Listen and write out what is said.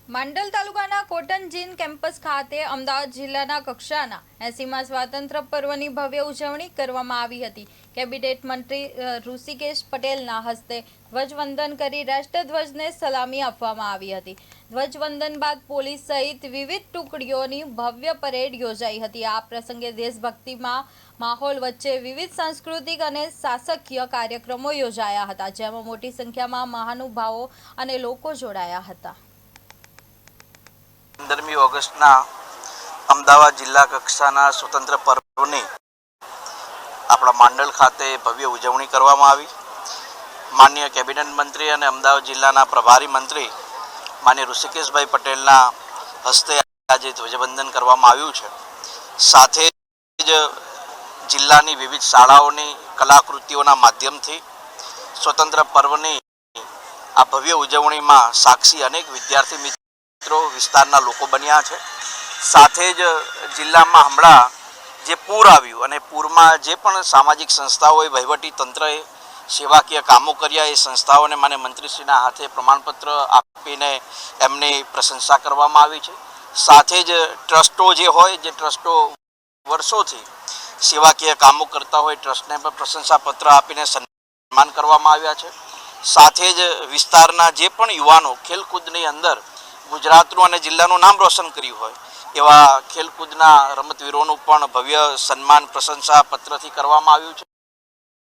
માંડલ તાલુકાના કોટન જીન કેમ્પસ ખાતે અમદાવાદ જિલ્લાના કક્ષાના 80મા સ્વાતંત્ર્ય પર્વની ભવ્ય ઉજવણી કરવામાં આવી હતી। કેબિનેટ મંત્રી ઋષિકેશ પટેલના હસ્તે ધ્વજવંદન કરી રાષ્ટ્રધ્વજને સલામી આપવામાં આવી હતી। ધ્વજવંદન બાદ પોલીસ સહિત વિવિધ ટુકડીઓની ભવ્ય પરેડ યોજાઈ હતી। આ પ્રસંગે દેશભક્તિમાં માહોલ વચ્ચે વિવિધ સાંસ્કૃતિક અને શાસકીય કાર્યક્રમો યોજાયા હતા, જેમાં મોટી સંખ્યામાં મહાનુભાવો અને લોકો જોડાયા હતા। 15મી ઓગસ્ટના અમદાવાદ જિલ્લા કક્ષાના સ્વતંત્ર પર્વની આપણા માંડલ ખાતે ભવ્ય ઉજવણી કરવામાં આવી। માનનીય કેબિનેટ મંત્રી અને અમદાવાદ જિલ્લાના પ્રભારી મંત્રી માનનીય ઋષિકેશભાઈ પટેલના હસ્તે આજે ધ્વજવંદન કરવામાં આવ્યું છે। સાથે જ જિલ્લાની વિવિધ શાળાઓની કલાકૃતિઓના માધ્યમથી સ્વતંત્ર પર્વની આ ભવ્ય ઉજવણીમાં સાક્ષી અનેક વિદ્યાર્થી મિત્રો વિસ્તારના લોકો બન્યા છે। સાથે જ જિલ્લામાં હમણાં જે પૂર આવ્યું અને પૂરમાં જે પણ સામાજિક સંસ્થાઓએ વહીવટી તંત્રએ સેવાકીય કામો કર્યા એ સંસ્થાઓને માન્ય મંત્રીશ્રીના હાથે પ્રમાણપત્ર આપીને એમની પ્રશંસા કરવામાં આવી છે। સાથે જ ટ્રસ્ટો જે હોય, જે ટ્રસ્ટો વર્ષોથી સેવાકીય કામો કરતા હોય, ટ્રસ્ટને પણ પ્રશંસાપત્ર આપીને સન્માન કરવામાં આવ્યા છે। સાથે જ વિસ્તારના જે પણ યુવાનો ખેલકૂદની અંદર ગુજરાતનું અને જિલ્લાનું નામ રોશન કર્યું હોય એવા ખેલકૂદના રમતવીરોનું પણ ભવ્ય સન્માન પ્રશંસા પત્રથી કરવામાં આવ્યું છે।